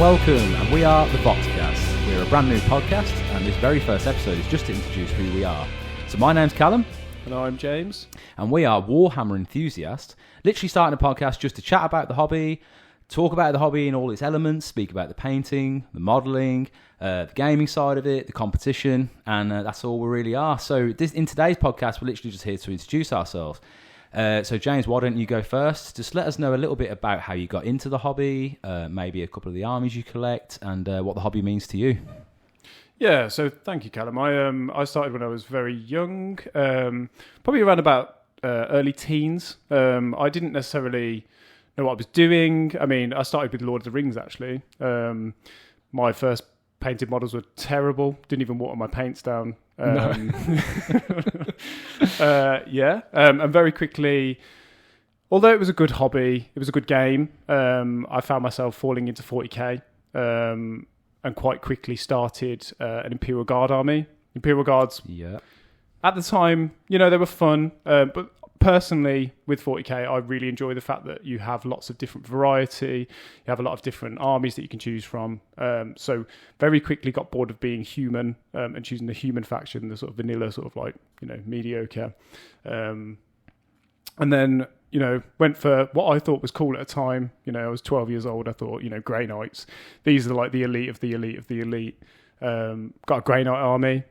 welcome, and we are the Voxcast. We're a brand new podcast, and this very first episode is just to introduce who we are. So my name's Callum. And I'm James. And we are Warhammer enthusiasts, literally starting a podcast just to chat about the hobby, talk about the hobby in all its elements, speak about the painting, the modelling, the gaming side of it, the competition, and that's all we really are. So in today's podcast, we're literally just here to introduce ourselves. So James, why don't you go first? Just let us know a little bit about how you got into the hobby, maybe a couple of the armies you collect, and what the hobby means to you. Yeah, so thank you, Callum. I started when I was very young, probably around about early teens. I didn't necessarily know what I was doing. I mean, I started with Lord of the Rings, actually. My first painted models were terrible. Didn't even water my paints down. And very quickly, although it was a good hobby, it was a good game, I found myself falling into 40k and quite quickly started an Imperial Guard army. Imperial Guards, at the time, they were fun, but personally, with 40k, I really enjoy the fact that you have lots of different variety. You have a lot of different armies that you can choose from. So very quickly got bored of being human and choosing the human faction, the sort of vanilla, sort of like, mediocre. And then, went for what I thought was cool at the time. I was 12 years old. I thought, Grey Knights, these are like the elite of the elite of the elite. Got a Grey Knight army.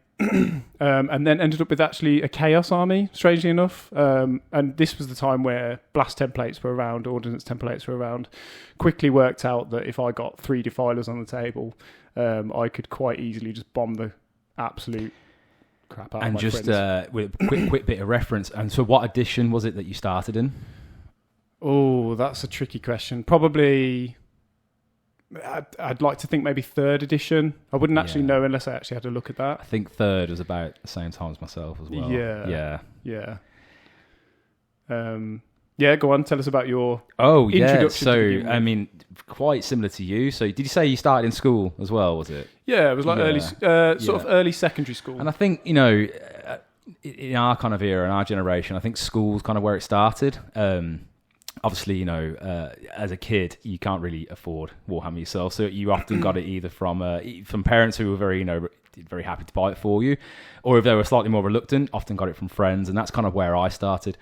And then ended up with actually a Chaos army, strangely enough. And this was the time where blast templates were around, ordnance templates were around. Quickly worked out that if I got 3 defilers on the table, I could quite easily just bomb the absolute crap out of my friends. And just with a quick bit of reference, and so what edition was it that you started in? Oh, that's a tricky question. Probably... I'd like to think maybe 3rd edition. I wouldn't actually know unless I actually had a look at that. I think 3rd was about the same time as myself as well. Yeah. Go on. Tell us about your So, introduction. To I mean, quite similar to you. So, did you say you started in school as well, was it? Yeah, it was like early secondary school. And I think, in our kind of era, in our generation, I think school's kind of where it started. Obviously, as a kid, you can't really afford Warhammer yourself, so you often got it either from parents who were very, very happy to buy it for you, or if they were slightly more reluctant, often got it from friends, and that's kind of where I started.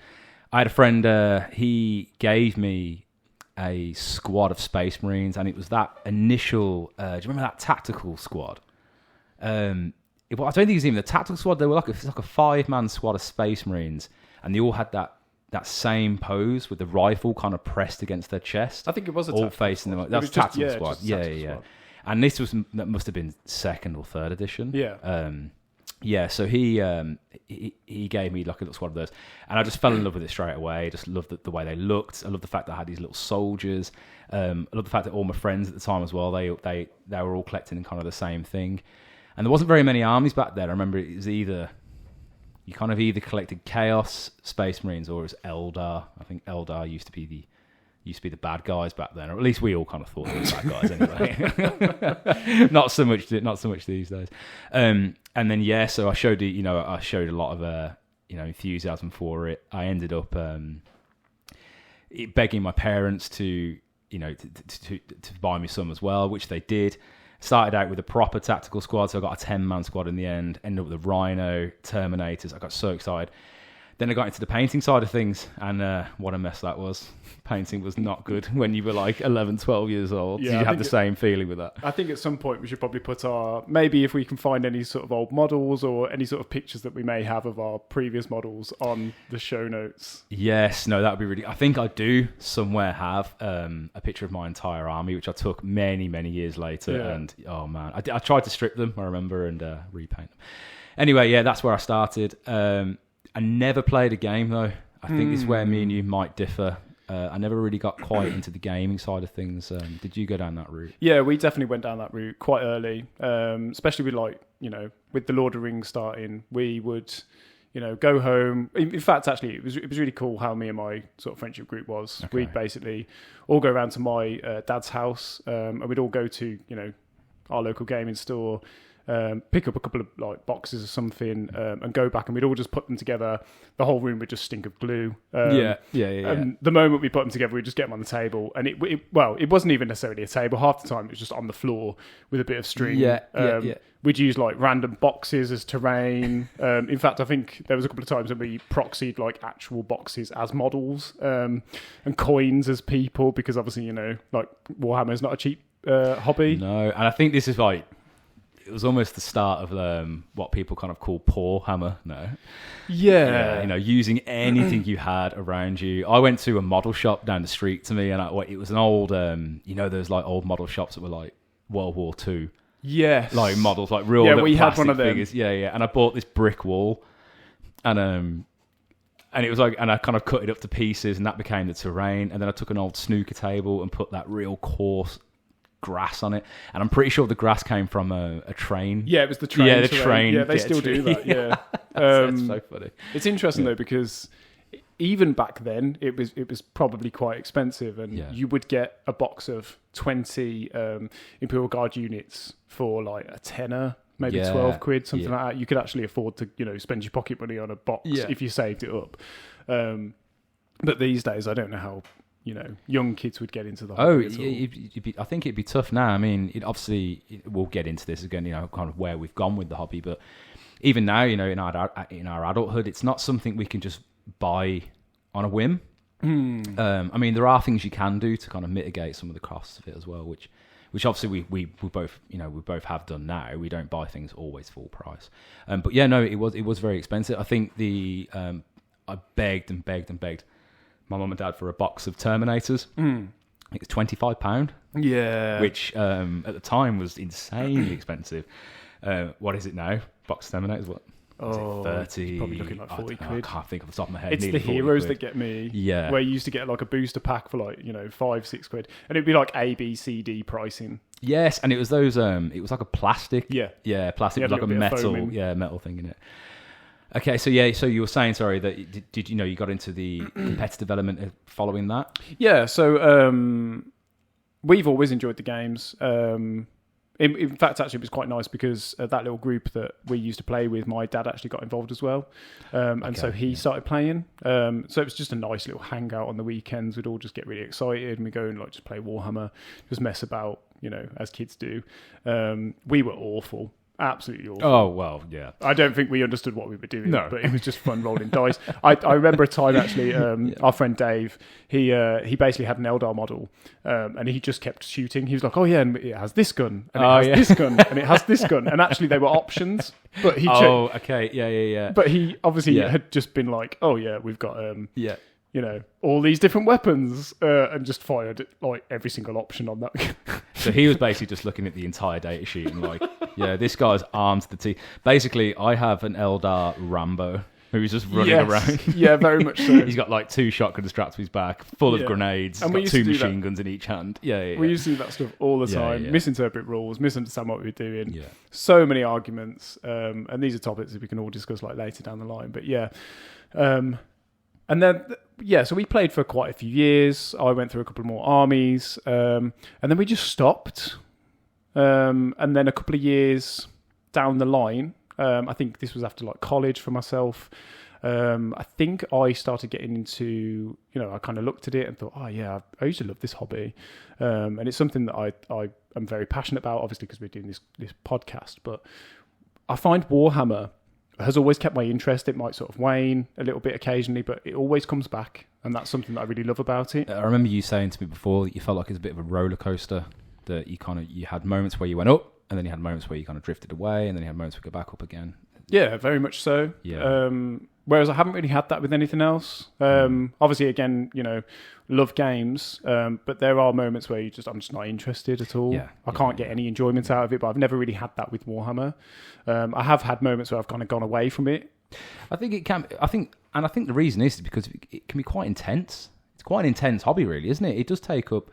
I had a friend, he gave me a squad of Space Marines, and it was that initial, do you remember that tactical squad? I don't think it was even the tactical squad, they were like a 5-man squad of Space Marines, and they all had that same pose with the rifle kind of pressed against their chest. I think it was a all facing them. That's tactical squad. Yeah. And this must have been 2nd or 3rd edition. Yeah. So he gave me like a little squad of those, and I just fell in love with it straight away. I just loved the way they looked. I loved the fact that I had these little soldiers. I loved the fact that all my friends at the time as well, they were all collecting kind of the same thing. And there wasn't very many armies back then. I remember it was either collected Chaos, Space Marines, or it was Eldar. I think Eldar used to be the bad guys back then, or at least we all kind of thought they were bad guys anyway. Not so much these days. And then so I showed a lot of enthusiasm for it. I ended up begging my parents to buy me some as well, which they did. Started out with a proper tactical squad, so I got a 10-man squad in the end. Ended up with a Rhino, Terminators. I got so excited. Then I got into the painting side of things, and what a mess that was. Painting was not good when you were like 11, 12 years old. Yeah, Did you have the same feeling with that? I think at some point we should probably put maybe if we can find any sort of old models or any sort of pictures that we may have of our previous models on the show notes. Yes, no, that would be really... I think I do somewhere have a picture of my entire army, which I took many, many years later. Yeah. And, oh man, I tried to strip them, I remember, and repaint them. Anyway, that's where I started. I never played a game, though. I think this is where me and you might differ. I never really got quite into the gaming side of things. Did you go down that route? Yeah, we definitely went down that route quite early, especially with with the Lord of the Rings starting. We would, go home. In fact, actually, it was really cool how me and my sort of friendship group was. Okay. We'd basically all go around to my dad's house, and we'd all go to, our local gaming store. pick up a couple of like boxes or something, and go back, and we'd all just put them together. The whole room would just stink of glue. And the moment we put them together, we'd just get them on the table, and it wasn't even necessarily a table. Half the time, it was just on the floor with a bit of string. We'd use like random boxes as terrain. In fact, I think there was a couple of times when we proxied like actual boxes as models, and coins as people, because obviously, like Warhammer is not a cheap hobby. No, and I think this is like, it was almost the start of what people kind of call poor hammer. No, using anything you had around you. I went to a model shop down the street to me, and it was an old, those like old model shops that were like World War II. Yes, like models, like real. Yeah, we had one of them. Figures. Yeah, and I bought this brick wall, and it was like, and I kind of cut it up to pieces, and that became the terrain. And then I took an old snooker table and put that real coarse grass on it, and I'm pretty sure the grass came from a train. Yeah, it was the train. Yeah, the train. Yeah, they still do that. Yeah, that's so funny. It's interesting though, because even back then it was probably quite expensive, and you would get a box of 20 Imperial Guard units for like a tenner, maybe 12 quid, something like that. You could actually afford to spend your pocket money on a box if you saved it up. But these days, I don't know how young kids would get into the hobby. I think it'd be tough now. I mean, we'll get into this again, kind of where we've gone with the hobby, but even now, in our adulthood, it's not something we can just buy on a whim. I mean, there are things you can do to kind of mitigate some of the costs of it as well, which obviously we both have done now. We don't buy things always full price. But yeah, no, it was very expensive. I think I begged and begged and begged my mum and dad for a box of Terminators. I think it's £25. Yeah. Which at the time was insanely expensive. What is it now? Box of Terminators, what? Oh, 30, probably looking like 40 quid. I can't think off the top of my head. It's the heroes that get me. Yeah. Where you used to get like a booster pack for like, 5-6 quid. And it'd be like A, B, C, D pricing. Yes, and it was those, it was like a plastic. Yeah. Yeah, plastic with like a metal thing in it. Okay, so you were saying, sorry, that did you got into the competitive element following that? Yeah, so we've always enjoyed the games. In fact, actually, it was quite nice because that little group that we used to play with, my dad actually got involved as well. And so he started playing. So it was just a nice little hangout on the weekends. We'd all just get really excited and we'd go and like just play Warhammer, just mess about, as kids do. We were awful. Absolutely awful. Oh, well, yeah. I don't think we understood what we were doing, but it was just fun rolling dice. I remember a time, actually, our friend Dave, he basically had an Eldar model, and he just kept shooting. He was like, oh, yeah, and it has this gun, and it has this gun, and it has this gun. And actually, they were options. But he okay. Yeah. But he obviously had just been like, oh, yeah, we've got... all these different weapons, and just fired like every single option on that. So he was basically just looking at the entire data sheet and like, yeah, this guy's armed to the teeth. Basically, I have an Eldar Rambo who's just running around. Yeah, very much so. He's got like 2 shotgun straps to his back, full of grenades. And he's got 2 machine guns in each hand. Yeah. We used to do that stuff all the time. Misinterpret rules, misunderstand what we were doing. Yeah. So many arguments. And these are topics that we can all discuss like later down the line. But yeah. And then, so we played for quite a few years. I went through a couple more armies. And then we just stopped. And then a couple of years down the line, I think this was after like college for myself. I think I started getting into, I kind of looked at it and thought, oh yeah, I used to love this hobby. And it's something that I am very passionate about, obviously because we're doing this podcast. But I find Warhammer has always kept my interest. It might sort of wane a little bit occasionally, but it always comes back. And that's something that I really love about it. I remember you saying to me before that you felt like it was a bit of a roller coaster, that you had moments where you went up, and then you had moments where you kind of drifted away, and then you had moments where you go back up again. Yeah, very much so. Yeah. Whereas I haven't really had that with anything else. Obviously, again, love games, but there are moments where I'm just not interested at all. Yeah. I can't get any enjoyment out of it, but I've never really had that with Warhammer. I have had moments where I've kind of gone away from it. I think it can. I think the reason is because it can be quite intense. It's quite an intense hobby, really, isn't it? It does take up,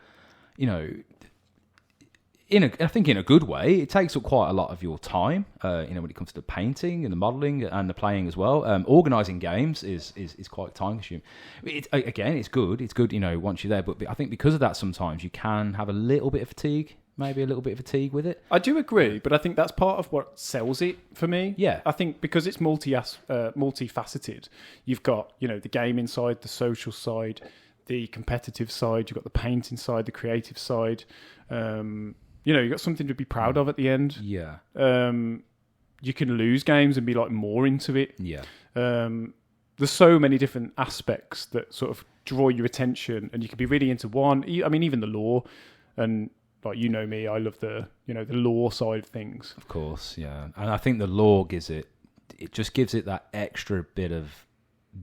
I think in a good way, it takes up quite a lot of your time, when it comes to the painting and the modelling and the playing as well. Organising games is quite time consuming. It's good. It's good, once you're there. But I think because of that, sometimes you can have a little bit of fatigue, maybe a little bit of fatigue with it. I do agree, but I think that's part of what sells it for me. Yeah. I think because it's multifaceted, you've got, the gaming side, the social side, the competitive side, you've got the painting side, the creative side. You've got something to be proud of at the end. Yeah. You can lose games and be like more into it. Yeah. There's so many different aspects that sort of draw your attention, and you can be really into one. I mean, even the lore, and like me, I love the the lore side of things. Of course, yeah, and I think the lore just gives it that extra bit of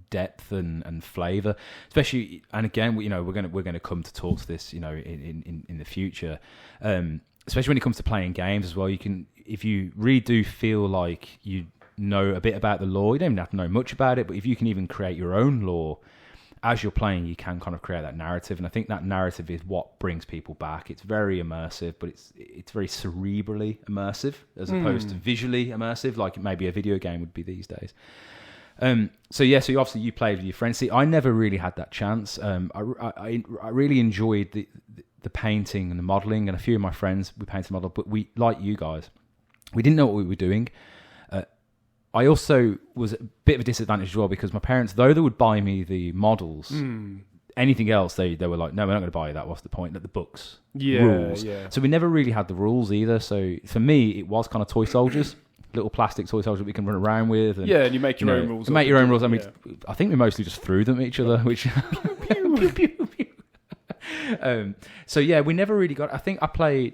depth and flavour, especially. And again, we're gonna come to talk to this, in the future, especially when it comes to playing games as well. You can, if you really do feel like you know a bit about the lore, you don't even have to know much about it, but if you can even create your own lore as you're playing, you can kind of create that narrative, and I think that narrative is what brings people back. It's very immersive, but it's very cerebrally immersive as opposed to visually immersive, like maybe a video game would be these days. So obviously you played with your friends. See, I never really had that chance. I really enjoyed the painting and the modelling, and a few of my friends, we painted model, but we, like you guys, we didn't know what we were doing. I also was a bit of a disadvantage as well, because my parents, though they would buy me the models, anything else, they were like, no, we're not going to buy you that. What's the point? Like the books, rules. Yeah. So we never really had the rules either. So for me, it was kind of toy soldiers, little plastic toy soldiers that we can run around with. And, and you make your own rules. Make your own rules. I mean, I think we mostly just threw them at each other, which... So yeah, we never really got... I think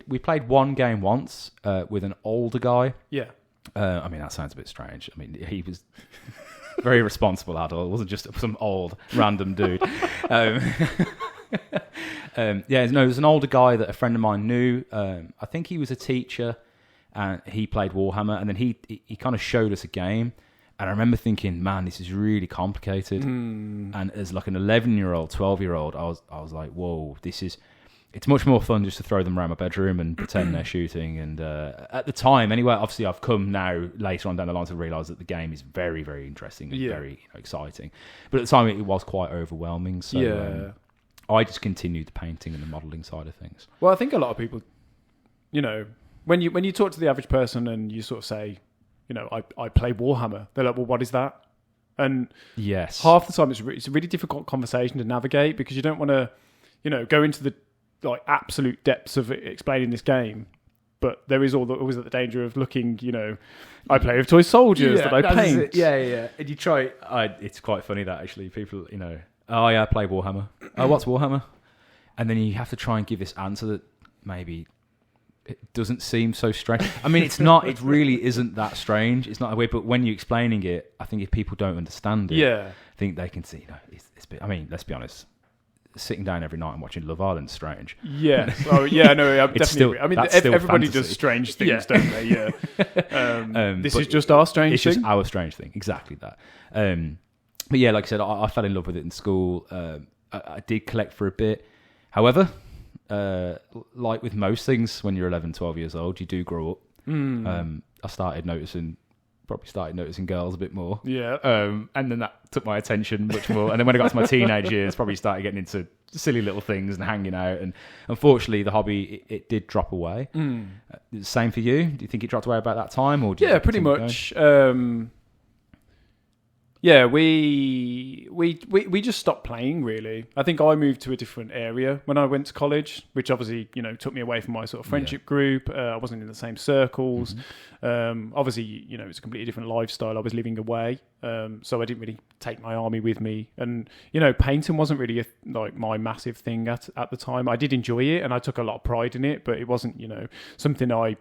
we played one game once with an older guy. Yeah. I mean, that sounds a bit strange. I mean, he was very responsible adult. It wasn't just some old random dude. It was an older guy that a friend of mine knew. I think he was a teacher, and he played Warhammer. And then he kind of showed us a game, and I remember thinking, man, this is really complicated. And as like an 11-year-old, 12-year-old, I was like, whoa, it's much more fun just to throw them around my bedroom and pretend they're shooting. And at the time, anyway, obviously I've come now later on down the line to realise that the game is very, very interesting and very exciting. But at the time, it was quite overwhelming. So I just continued the painting and the modelling side of things. Well, I think a lot of people, when you talk to the average person and you sort of say, I play Warhammer, they're like, well, what is that? And half the time it's a really difficult conversation to navigate, because you don't want to, go into the absolute depths of explaining this game, but there is always the danger of looking, I play with toy soldiers that I paint. And you try. It's quite funny that actually people, oh yeah, I play Warhammer. Oh, what's Warhammer? And then you have to try and give this answer that maybe it doesn't seem so strange. I mean, it's not. It really isn't that strange. It's not a way. But when you're explaining it, I think if people don't understand it, I think they can see. It's a bit. I mean, let's be honest. Sitting down every night and watching Love Island's strange. Yeah. Oh, yeah. No, I'm definitely. I mean, everybody does strange things, don't they? Yeah. This is just our strange thing. It's just our strange thing. Exactly that. But yeah, like I said, I fell in love with it in school. I did collect for a bit. However, like with most things, when you're 11, 12 years old, you do grow up. I started noticing girls a bit more. Yeah. And then that took my attention much more. And then when I got to my teenage years, probably started getting into silly little things and hanging out. And unfortunately, the hobby, it did drop away. Same for you? Do you think it dropped away about that time? Or pretty much. We just stopped playing, really. I think I moved to a different area when I went to college, which obviously, took me away from my sort of friendship group. I wasn't in the same circles. Obviously, it's a completely different lifestyle. I was living away, so I didn't really take my army with me. And, painting wasn't really my massive thing at the time. I did enjoy it, and I took a lot of pride in it, but it wasn't, something I,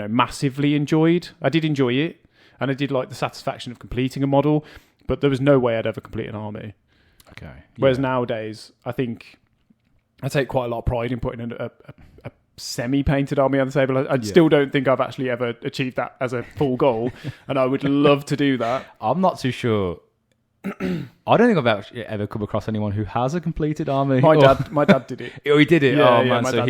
massively enjoyed. I did enjoy it. And I did like the satisfaction of completing a model, but there was no way I'd ever complete an army. Okay. Yeah. Whereas nowadays, I think I take quite a lot of pride in putting a semi-painted army on the table. I still don't think I've actually ever achieved that as a full goal, and I would love to do that. I'm not too sure. I don't think I've actually ever come across anyone who has a completed army. My dad did it. Oh, he did it. Yeah, man! So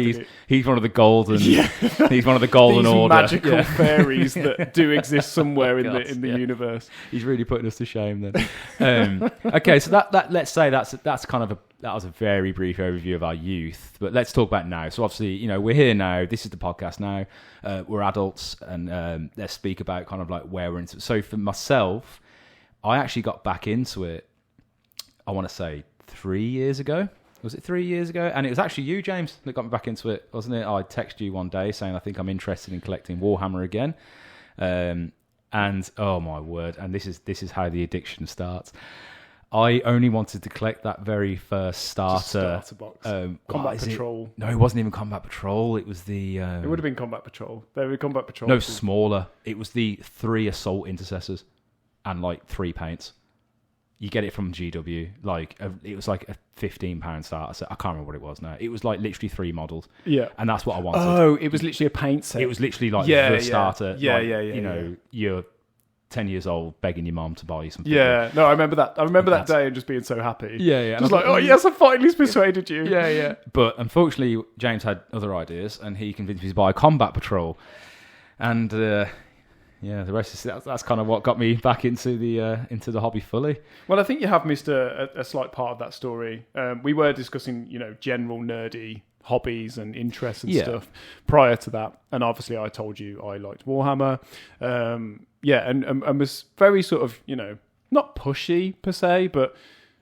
he's one of the golden. He's one of the golden These order. Magical fairies that do exist somewhere in the universe. He's really putting us to shame then. Okay, so that let's say that's kind of that was a very brief overview of our youth, but let's talk about now. So obviously, you know, we're here now. This is the podcast now. We're adults, and let's speak about kind of like where we're into. So for myself, I actually got back into it, I want to say 3 years ago. Was it 3 years ago? And it was actually you, James, that got me back into it, wasn't it? I texted you one day saying I think I'm interested in collecting Warhammer again. And oh my word, and this is how the addiction starts. I only wanted to collect that very first starter box. Combat Patrol. No, it wasn't even Combat Patrol. It was the... it would have been Combat Patrol. They were Combat Patrol. No, smaller. It was the 3 Assault Intercessors and like 3 paints. You get it from GW. It was like a £15 starter set. I can't remember what it was now. It was like literally 3 models. Yeah. And that's what I wanted. Oh, it was literally a paint set. It was literally like the starter. Yeah, You know, you're 10 years old begging your mom to buy you something. Yeah, no, I remember that. I remember that day and just being so happy. Yeah. Just like, oh yes, I finally persuaded you. Yeah. But unfortunately, James had other ideas and he convinced me to buy Combat Patrol. And the rest is that's kind of what got me back into the hobby fully. Well, I think you have missed a slight part of that story. We were discussing, you know, general nerdy hobbies and interests and stuff prior to that, and obviously I told you I liked Warhammer. And was very sort of, you know, not pushy per se, but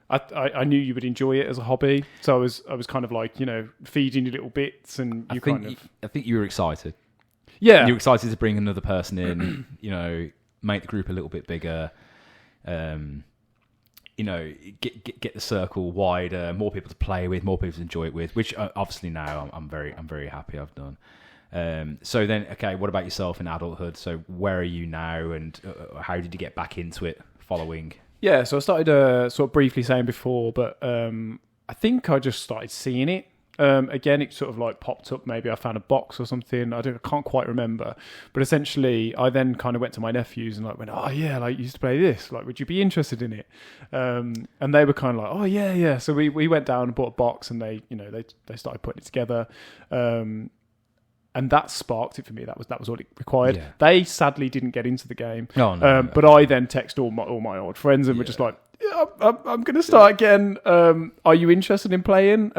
I knew you would enjoy it as a hobby, so I was kind of like, you know, feeding you little bits, and I think you were excited. Yeah, you were excited to bring another person in, you know, make the group a little bit bigger, you know, get the circle wider, more people to play with, more people to enjoy it with. Which obviously now I'm very happy I've done. So then, okay, what about yourself in adulthood? So where are you now, and how did you get back into it following? Yeah, so I started sort of briefly saying before, but I think I just started seeing it. Again, it sort of like popped up. Maybe I found a box or something. I can't quite remember. But essentially, I then kind of went to my nephews and like went, oh yeah, like you used to play this. Like, would you be interested in it? And they were kind of like, oh yeah. So we went down and bought a box, and they started putting it together. And that sparked it for me. That was all it required. Yeah. They sadly didn't get into the game. No. But I then texted all my old friends and were just like, yeah, I'm going to start again. Are you interested in playing?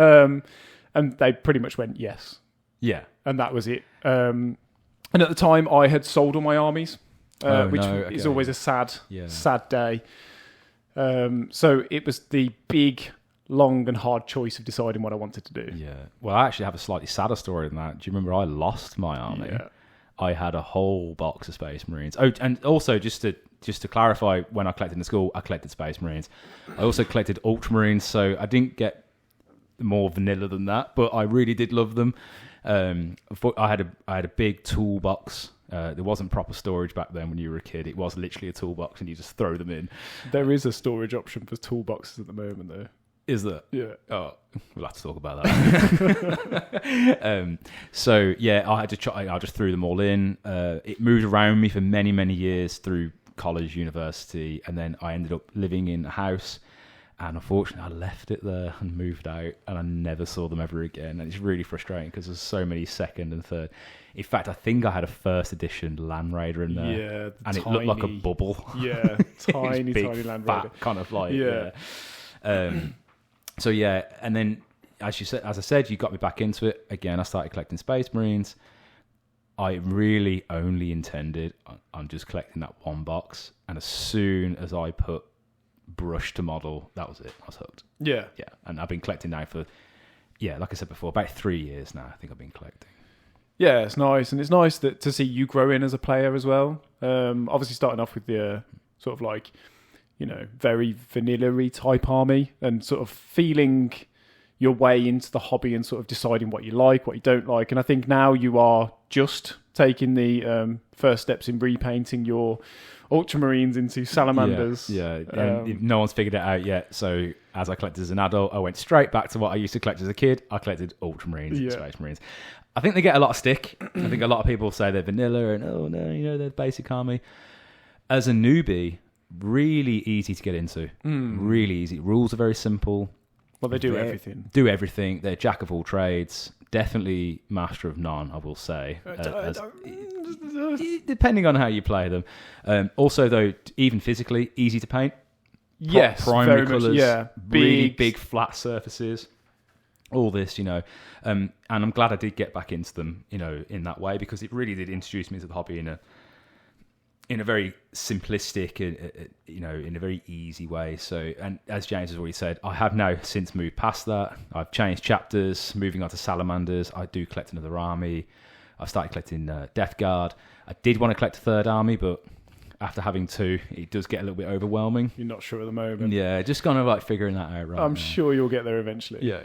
And they pretty much went, yes. Yeah. And that was it. And at the time, I had sold all my armies, which is always a sad day. So it was the big, long and hard choice of deciding what I wanted to do. Yeah. Well, I actually have a slightly sadder story than that. Do you remember I lost my army? Yeah. I had a whole box of Space Marines. Oh, and also just to clarify, when I collected in school, I collected Space Marines. I also collected Ultramarines, so I didn't get more vanilla than that, but I really did love them. I had a big toolbox. There wasn't proper storage back then when you were a kid. It was literally a toolbox, and you just throw them in. There is a storage option for toolboxes at the moment, though. Is there? Yeah. Oh, we'll have to talk about that. So yeah, I just threw them all in. It moved around me for many, many years through college, university, and then I ended up living in a house. And unfortunately, I left it there and moved out, and I never saw them ever again. And it's really frustrating because there's so many second and third. In fact, I think I had a first edition Land Raider in there. Yeah, and it looked like a bubble. Yeah, tiny Land Raider. Kind of like, yeah. So yeah, and then as I said, you got me back into it again. I started collecting Space Marines. I really only intended on just collecting that one box, and as soon as I put brush to model, that was it. I was hooked. Yeah. And I've been collecting now for, like I said before, about 3 years now. I think I've been collecting. Yeah, it's nice, and it's nice to see you grow in as a player as well. Obviously, starting off with the sort of like, you know, very vanilla-y type army, and sort of feeling your way into the hobby and sort of deciding what you like, what you don't like. And I think now you are just taking the first steps in repainting your Ultramarines into Salamanders. Yeah. No one's figured it out yet. So as I collected as an adult, I went straight back to what I used to collect as a kid. I collected Ultramarines and Space Marines. I think they get a lot of stick. I think a lot of people say they're vanilla and, oh no, you know, they're basic army. As a newbie, really easy to get into. Really easy. Rules are very simple. Well, they do everything. They're jack of all trades. Definitely master of none, I will say. Depending on how you play them. Also, though, even physically, easy to paint. Yes, primary very much, colours, yeah. really big flat surfaces. All this, and I'm glad I did get back into them, in that way, because it really did introduce me to the hobby in a very simplistic, in a very easy way. So, and as James has already said, I have now since moved past that. I've changed chapters, moving on to salamanders. I do collect another army. I've started collecting Death Guard. I did want to collect a third army, but after having two, it does get a little bit overwhelming. You're not sure at the moment. Yeah, just kind of like figuring that out right I'm now. sure you'll get there eventually. Yeah.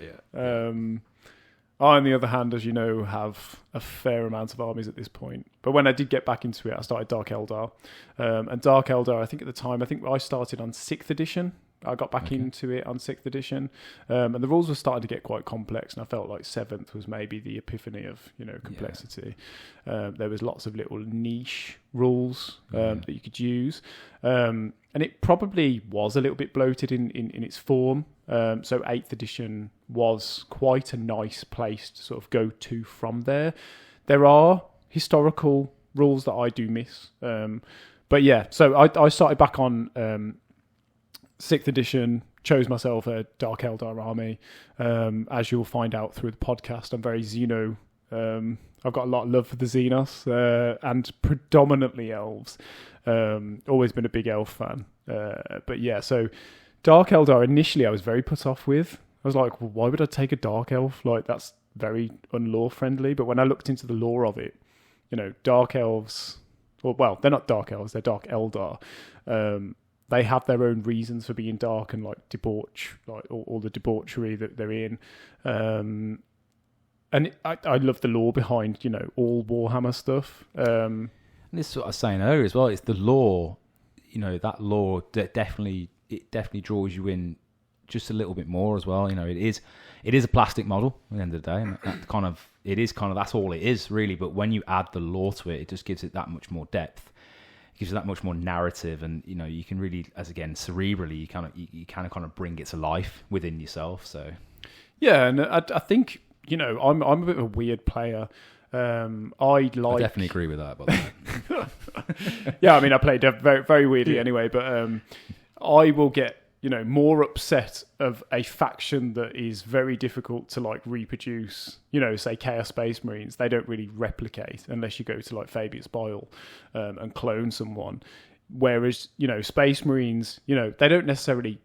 I, on the other hand, as you know, have a fair amount of armies at this point. But when I did get back into it, I started Dark Eldar. And Dark Eldar, I think at the time, I started on 6th edition. I got back into it on 6th edition. And the rules were starting to get quite complex. And I felt like 7th was maybe the epiphany of, complexity. There was lots of little niche rules that you could use. And it probably was a little bit bloated in its form. So 8th edition was quite a nice place to sort of go to from there. There are historical rules that I do miss. But yeah, so I started back on 6th edition, chose myself a Dark Eldar army. As you'll find out through the podcast, I'm very Xeno. I've got a lot of love for the Xenos and predominantly elves. Always been a big elf fan. But yeah, so Dark Eldar, initially I was very put off with. I was like, well, why would I take a Dark Elf? Like, that's very unlore friendly. But when I looked into the lore of it, Dark Elves, well, they're not Dark Elves, they're Dark Eldar. They have their own reasons for being dark and like debauch, like all the debauchery that they're in. And I love the lore behind, all Warhammer stuff. And this is what I was saying earlier as well. It's the lore, that lore that definitely draws you in just a little bit more as well. It is a plastic model at the end of the day, and that's all it is really. But when you add the lore to it, it just gives it that much more depth. It gives you that much more narrative, and you can really, cerebrally, you kind of bring it to life within yourself. So yeah, and I think I'm a bit of a weird player. I definitely agree with that. By the way. Yeah, I mean, I played very, very weirdly anyway, but I will get more upset of a faction that is very difficult to like reproduce. Say Chaos Space Marines, they don't really replicate unless you go to like Fabius Bile and clone someone. Whereas Space Marines, they don't necessarily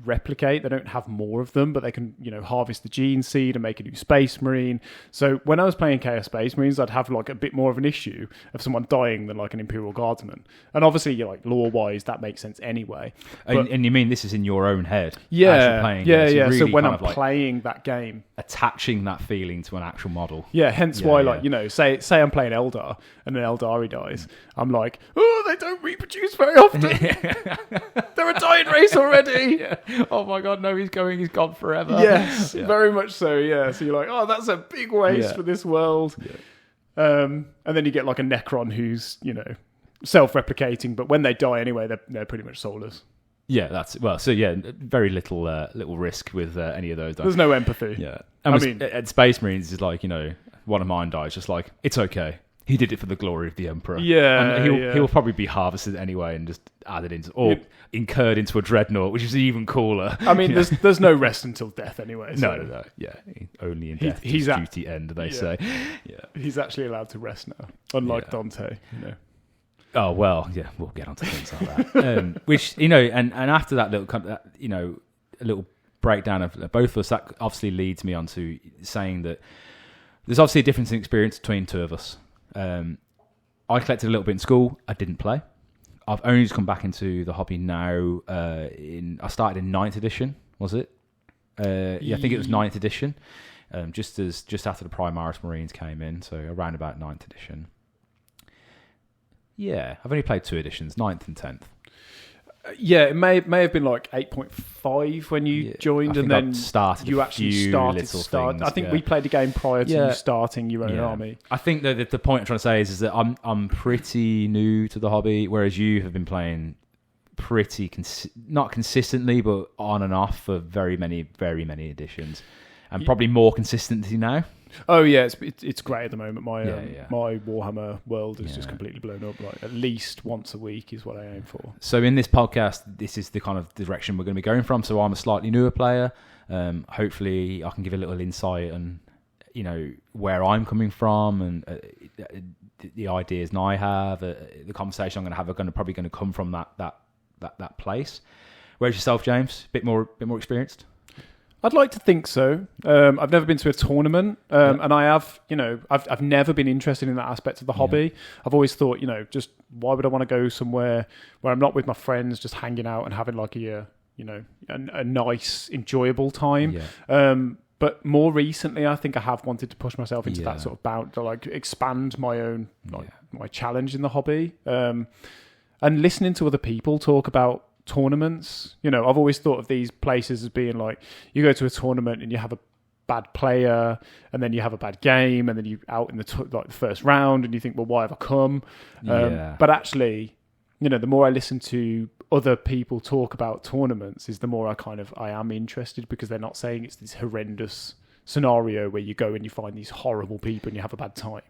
replicate, they don't have more of them, but they can harvest the gene seed and make a new Space Marine. So when I was playing Chaos Space Marines, I'd have like a bit more of an issue of someone dying than like an Imperial Guardsman. And obviously lore wise that makes sense anyway, but, and you mean this is in your own head? Yeah, really so when I'm playing that game, attaching that feeling to an actual model, hence why say I'm playing Eldar and an Eldari dies, I'm like, oh, they don't reproduce very often. They're a dying race already. Oh my god, no, he's gone forever. Yes, very much so. Yeah, so you're like, oh, that's a big waste for this world. And then you get like a Necron who's self-replicating, but when they die anyway, they're pretty much soulless. Yeah, very little risk with any of those. There's no empathy. Yeah, I mean, at Space Marines is like one of mine dies, just like it's okay. He did it for the glory of the Emperor. Yeah, and he'll probably be harvested anyway and just added into or incurred into a dreadnought, which is even cooler. I mean, there's no rest until death anyway. So. No, yeah, only in death does duty end. They say, he's actually allowed to rest now, unlike Dante. Oh well, yeah, we'll get onto things like that. Which and after that little a little breakdown of both of us, that obviously leads me on to saying that there's obviously a difference in experience between two of us. I collected a little bit in school. I didn't play. I've only just come back into the hobby now. I started in 9th edition, was it? I think it was 9th edition. Just after the Primaris Marines came in, so around about 9th edition. Yeah, I've only played 2 editions, 9th and 10th. Yeah, it may have been like 8.5 when you joined, and then you actually started. I think we played a game prior to you starting your own army. I think that the point I'm trying to say is that I'm pretty new to the hobby, whereas you have been playing pretty not consistently, but on and off for very many editions, and probably more consistency now. Oh yeah, it's great at the moment. My Yeah. my Warhammer world is just completely blown up. Like at least once a week is what I aim for. So in this podcast, this is the kind of direction we're going to be going from. So I'm a slightly newer player. Hopefully, I can give a little insight on, you know, where I'm coming from and the ideas I have. The conversation I'm going to have are probably going to come from that place. Where's yourself, James? Bit more experienced. I'd like to think so. I've never been to a tournament, and I have, you know, I've never been interested in that aspect of the hobby. I've always thought, you know, just why would I want to go somewhere where I'm not with my friends, just hanging out and having like a nice, enjoyable time. But more recently, I think I have wanted to push myself into that sort of bound to like expand my own my challenge in the hobby, and listening to other people talk about tournaments. You know, I've always thought of these places as being like you go to a tournament and you have a bad player and then you have a bad game and then you out in the first round and you think, well, why have I come? But actually, you know, the more I listen to other people talk about tournaments is the more I am interested, because they're not saying it's this horrendous scenario where you go and you find these horrible people and you have a bad time.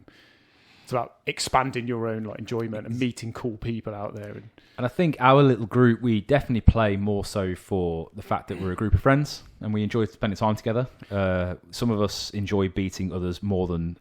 It's about expanding your own like enjoyment and meeting cool people out there. And I think our little group, we definitely play more so for the fact that we're a group of friends and we enjoy spending time together. Some of us enjoy beating others more than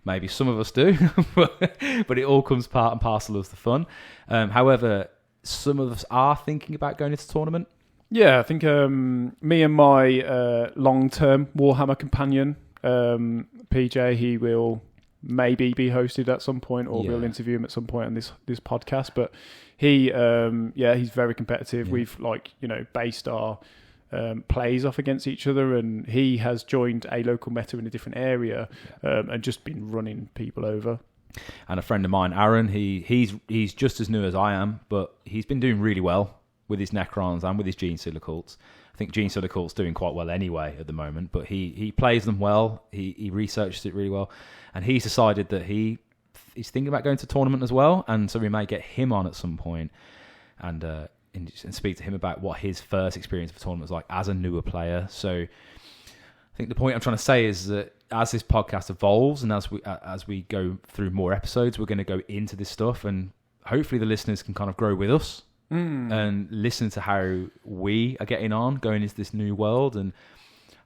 maybe some of us do, but it all comes part and parcel of the fun. However, some of us are thinking about going into tournament. Yeah, I think me and my long-term Warhammer companion, PJ, he will maybe be hosted at some point, or we'll interview him at some point on this podcast. But he, he's very competitive. Yeah. We've based our plays off against each other, and he has joined a local meta in a different area and just been running people over. And a friend of mine, Aaron, he's just as new as I am, but he's been doing really well with his Necrons and with his Gene Sealer cults. I think Gene Sealer cult's doing quite well anyway at the moment, but he plays them well. He researches it really well, and he's decided that he's thinking about going to tournament as well, and so we may get him on at some point and speak to him about what his first experience of a tournament was like as a newer player. So I think the point I'm trying to say is that as this podcast evolves and as we go through more episodes, we're going to go into this stuff, and hopefully the listeners can kind of grow with us and listen to how we are getting on going into this new world, and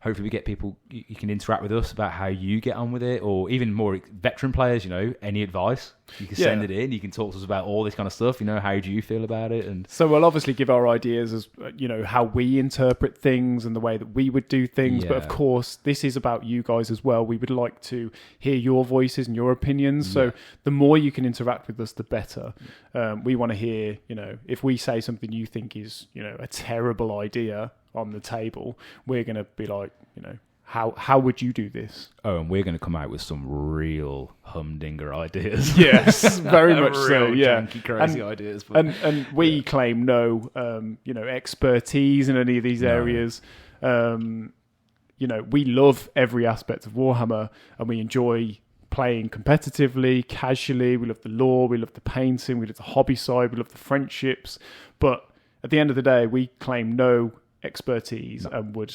hopefully we get people, you can interact with us about how you get on with it, or even more veteran players, any advice, you can send it in, you can talk to us about all this kind of stuff, how do you feel about it? And so we'll obviously give our ideas as, how we interpret things and the way that we would do things, but of course this is about you guys as well. We would like to hear your voices and your opinions, so the more you can interact with us, the better. We want to hear, if we say something you think is, a terrible idea on the table, we're going to be like, how would you do this? Oh, and we're going to come out with some real humdinger ideas. Yes, very much so. Yeah, janky, crazy ideas. But, and we claim no, expertise in any of these areas. We love every aspect of Warhammer, and we enjoy playing competitively, casually. We love the lore, we love the painting, we love the hobby side, we love the friendships. But at the end of the day, we claim no expertise and would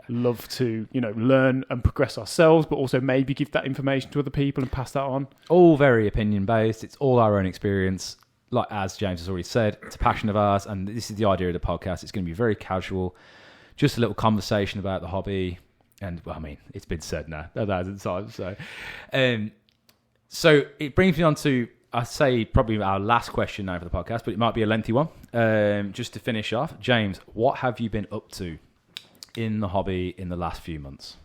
love to learn and progress ourselves, but also maybe give that information to other people and pass that on. All very opinion based. It's all our own experience. Like as James has already said, it's a passion of ours, and this is the idea of the podcast. It's going to be very casual, just a little conversation about the hobby. And well, I mean, it's been said now 1,000 times. So it brings me on to, I say, probably our last question now for the podcast, but it might be a lengthy one. Just to finish off, James, what have you been up to in the hobby in the last few months?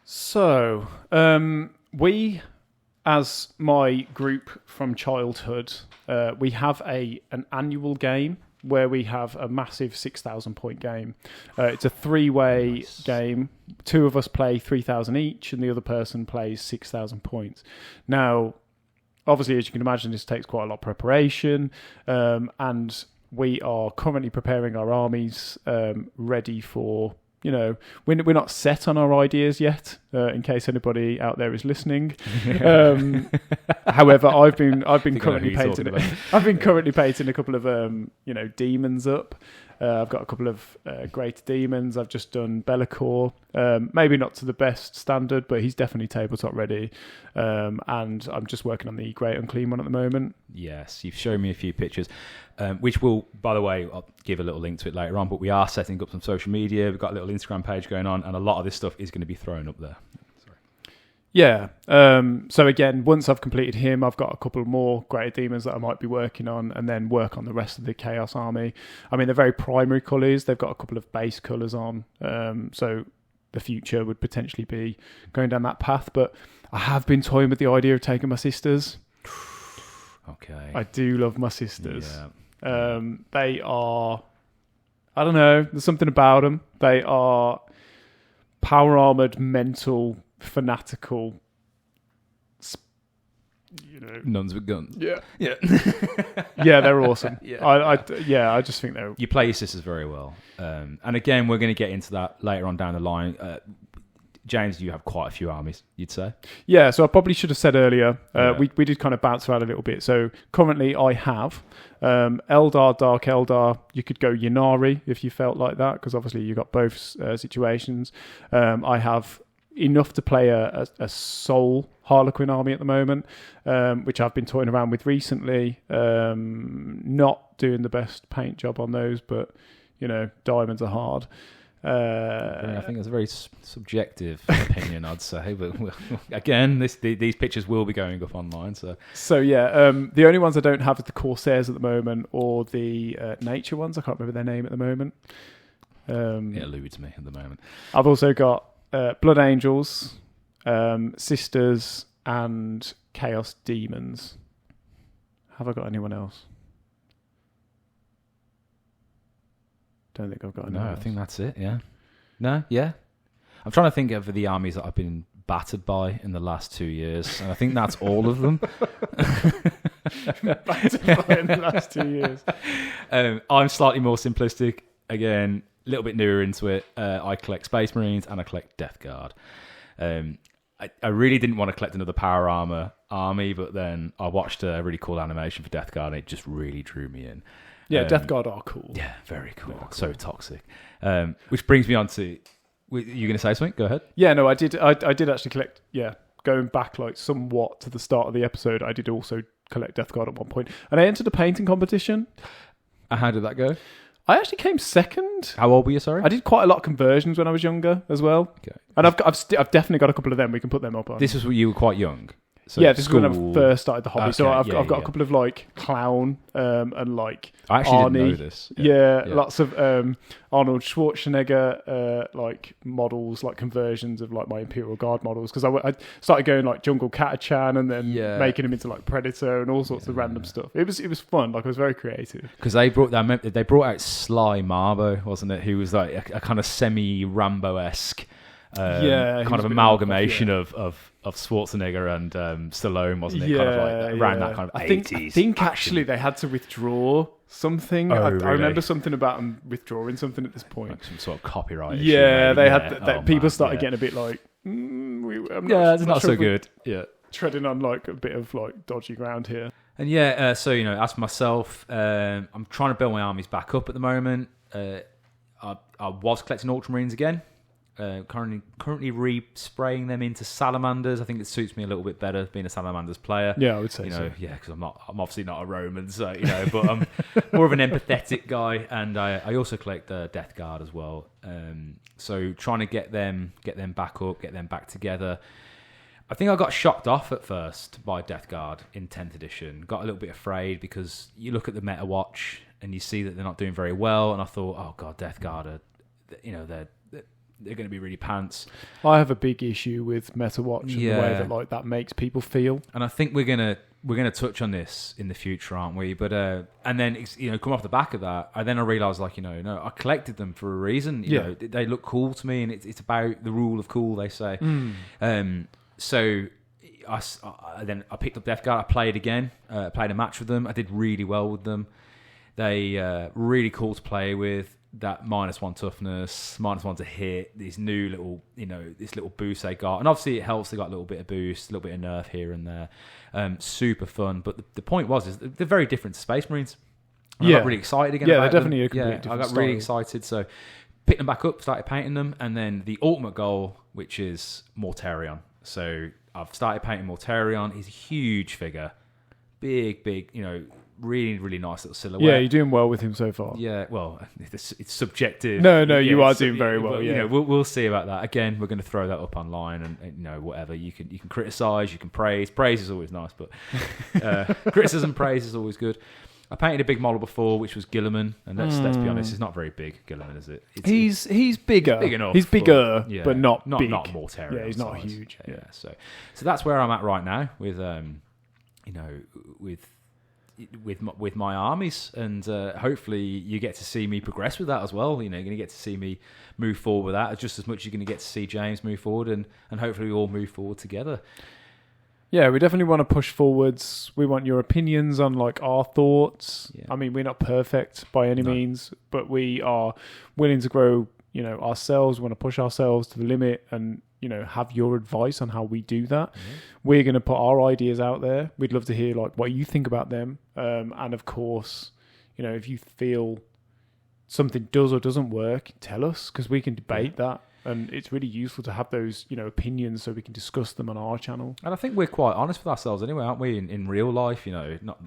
So, we, as my group from childhood, we have an annual game where we have a massive 6,000 point game. It's a 3-way game. 2 of us play 3,000 each, and the other person plays 6,000 points. Now, obviously, as you can imagine, this takes quite a lot of preparation, and we are currently preparing our armies ready for, we're not set on our ideas yet, in case anybody out there is listening. However, I've been currently painting a couple of demons up, I've got a couple of Greater Demons. I've just done Be'lakor. Maybe not to the best standard, but he's definitely tabletop ready. And I'm just working on the Great Unclean one at the moment. Yes, you've shown me a few pictures, which will, by the way, I'll give a little link to it later on, but we are setting up some social media. We've got a little Instagram page going on, and a lot of this stuff is going to be thrown up there. Yeah. So again, once I've completed him, I've got a couple more Greater Demons that I might be working on, and then work on the rest of the Chaos Army. I mean, they're very primary colours. They've got a couple of base colours on. So the future would potentially be going down that path. But I have been toying with the idea of taking my sisters. Okay. I do love my sisters. Yeah. They are... I don't know. There's something about them. They are power-armoured, mental... fanatical, nuns with guns. Yeah. Yeah, they're awesome. I just think they're... You play your sisters very well. And again, we're going to get into that later on down the line. James, you have quite a few armies, you'd say? Yeah, so I probably should have said earlier, we did kind of bounce around a little bit. So currently I have Eldar, Dark Eldar. You could go Ynnari if you felt like that, because obviously you got both situations. I have enough to play a Soul Harlequin army at the moment, which I've been toying around with recently. Not doing the best paint job on those, but, diamonds are hard. I think that's a very subjective opinion, I'd say. But again, these pictures will be going up online. So yeah, the only ones I don't have are the Corsairs at the moment, or the Nature ones. I can't remember their name at the moment. It eludes me at the moment. I've also got Blood Angels, Sisters, and Chaos Demons. Have I got anyone else? Don't think I've got anyone else. I think that's it, yeah. No, yeah. I'm trying to think of the armies that I've been battered by in the last 2 years, and I think that's all of them. Battered by in the last 2 years. I'm slightly more simplistic. Again, a little bit newer into it. I collect Space Marines and I collect Death Guard. I really didn't want to collect another Power Armor army, but then I watched a really cool animation for Death Guard and it just really drew me in. Yeah, Death Guard are cool. Yeah, very cool. So toxic. Which brings me on to... You're going to say something? Go ahead. Yeah, no, I did actually collect... Yeah, going back like somewhat to the start of the episode, I did also collect Death Guard at one point. And I entered a painting competition. How did that go? I actually came second. How old were you, sorry? I did quite a lot of conversions when I was younger as well. Okay. And I've definitely got a couple of them. We can put them up on. This was when you were quite young? So yeah, this is when I first started the hobby. Okay, so I've got a couple of like clown and like I actually Arnie. didn't know this. Yeah, lots of Arnold Schwarzenegger like models, like conversions of like my Imperial Guard models. Because I started going like Jungle Catachan and then making them into like Predator and all sorts of random stuff. It was fun. Like I was very creative. Because they brought out Sly Marbo, wasn't it? Who was like a kind of semi Rambo-esque. Kind of amalgamation of Schwarzenegger and Stallone, wasn't it? Kind of like around that kind of 80s. I think actually they had to withdraw something. I Really? remember something about them withdrawing something at this point. Like some sort of copyright issue. Yeah, maybe. they had. People started getting a bit like, it's not so good. Yeah, treading on like a bit of like dodgy ground here. And so as for myself, I'm trying to build my armies back up at the moment. I was collecting Ultramarines again. Currently re-spraying them into Salamanders. I think it suits me a little bit better being a Salamanders player. Yeah, I would say so. Yeah, because I'm obviously not a Roman, so but I'm more of an empathetic guy, and I also collect Death Guard as well. So trying to get them back up, get them back together. I think I got shocked off at first by Death Guard in 10th edition. Got a little bit afraid because you look at the meta watch and you see that they're not doing very well, and I thought, oh god, Death Guard are, they're going to be really pants. I have a big issue with MetaWatch and the way that like that makes people feel. And I think we're gonna touch on this in the future, aren't we? But and then come off the back of that, I realised no, I collected them for a reason. You know, they look cool to me, and it's about the rule of cool, they say. So I picked up Death Guard. I played again. Played a match with them. I did really well with them. They really cool to play with. That -1 toughness, -1 to hit, this new little, this little boost they got. And obviously it helps, they got a little bit of boost, a little bit of nerf here and there. Super fun. But the point is they're very different to Space Marines. And I got really excited again. Yeah, about they're definitely them. a completely different I got style. really excited. So picked them back up, started painting them, and then the ultimate goal, which is Mortarion. So I've started painting Mortarion. He's a huge figure, big, really, really nice little silhouette. Yeah, you're doing well with him so far. Yeah, well, it's subjective. No, you are doing very well. You Yeah, know, we'll see about that. Again, we're going to throw that up online, and whatever you can criticize, you can praise. Praise is always nice, but criticism, praise is always good. I painted a big model before, which was Gilliman, and let's be honest, it's not very big. Gilliman, is it? He's bigger. Big enough. He's bigger, Yeah, but not big. Not Mortarion. Yeah, he's not size. huge. Yeah. So that's where I'm at right now with with my armies, and hopefully you get to see me progress with that as well. You know, you're going to get to see me move forward with that just as much as you're going to get to see James move forward, and hopefully we all move forward together. Yeah, we definitely want to push forwards. We want your opinions on like our thoughts. Yeah. I mean, we're not perfect by any means, but we are willing to grow, ourselves. We want to push ourselves to the limit and, have your advice on how we do that. Mm-hmm. We're going to put our ideas out there. We'd love to hear like what you think about them. And of course, if you feel something does or doesn't work, tell us, because we can debate that. And it's really useful to have those, opinions so we can discuss them on our channel. And I think we're quite honest with ourselves anyway, aren't we? In real life, not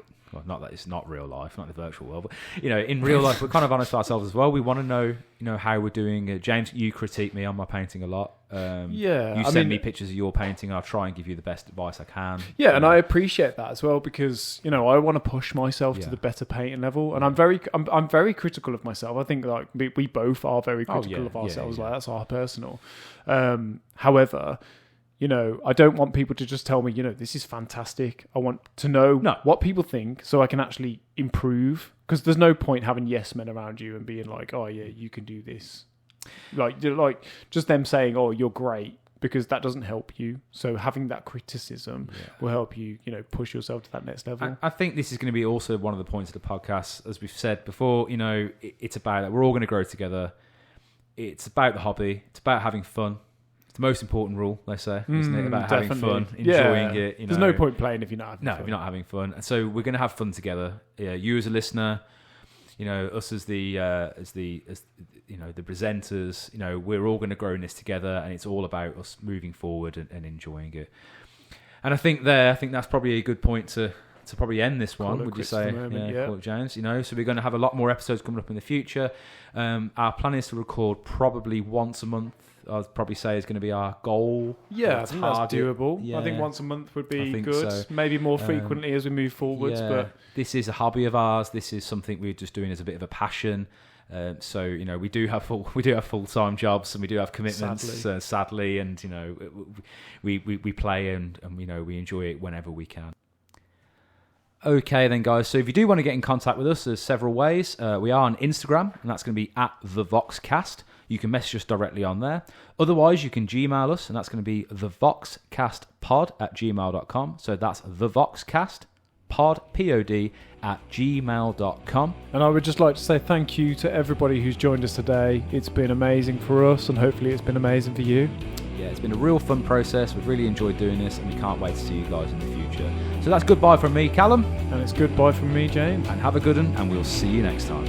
that it's not real life, not the virtual world, but, in real life, we're kind of honest with ourselves as well. We want to know, how we're doing. James, you critique me on my painting a lot. You send me pictures of your painting, and I'll try and give you the best advice I can. Yeah, and I appreciate that as well because I want to push myself to the better painting level, and I'm very critical of myself. I think like we both are very critical of ourselves. Like that's our personal. However, I don't want people to just tell me, this is fantastic. I want to know what people think so I can actually improve. Because there's no point having yes men around you and being like, oh yeah, you can do this. Like just them saying, oh, you're great, because that doesn't help you. So having that criticism will help you, push yourself to that next level. I think this is going to be also one of the points of the podcast. As we've said before, it's about that we're all going to grow together. It's about the hobby. It's about having fun. It's the most important rule, they say, isn't it? About having fun, enjoying it. There's no point playing if you're not having fun. If you're not having fun. And so we're going to have fun together. You as a listener, us as the presenters, we're all going to grow in this together, and it's all about us moving forward and enjoying it. And I think that's probably a good point to probably end this one, would you say? Call it James. So we're going to have a lot more episodes coming up in the future. Our plan is to record probably once a month. I'd probably say is going to be our goal. Yeah, I think that's doable. Yeah. I think once a month would be good. So. Maybe more frequently as we move forwards. But this is a hobby of ours. This is something we're just doing as a bit of a passion. So we do have full-time jobs, and we do have commitments. Sadly, and we play and we enjoy it whenever we can. Okay then, guys, so if you do want to get in contact with us, there's several ways. We are on Instagram, and that's going to be the Voxcast. You can message us directly on there. Otherwise, you can Gmail us, and that's going to be thevoxcastpod@gmail.com. So that's thevoxcastpod, Pod, @gmail.com. And I would just like to say thank you to everybody who's joined us today. It's been amazing for us, and hopefully it's been amazing for you. Yeah, it's been a real fun process. We've really enjoyed doing this, and we can't wait to see you guys in the future. So that's goodbye from me, Callum. And it's goodbye from me, James. And have a good one, and we'll see you next time.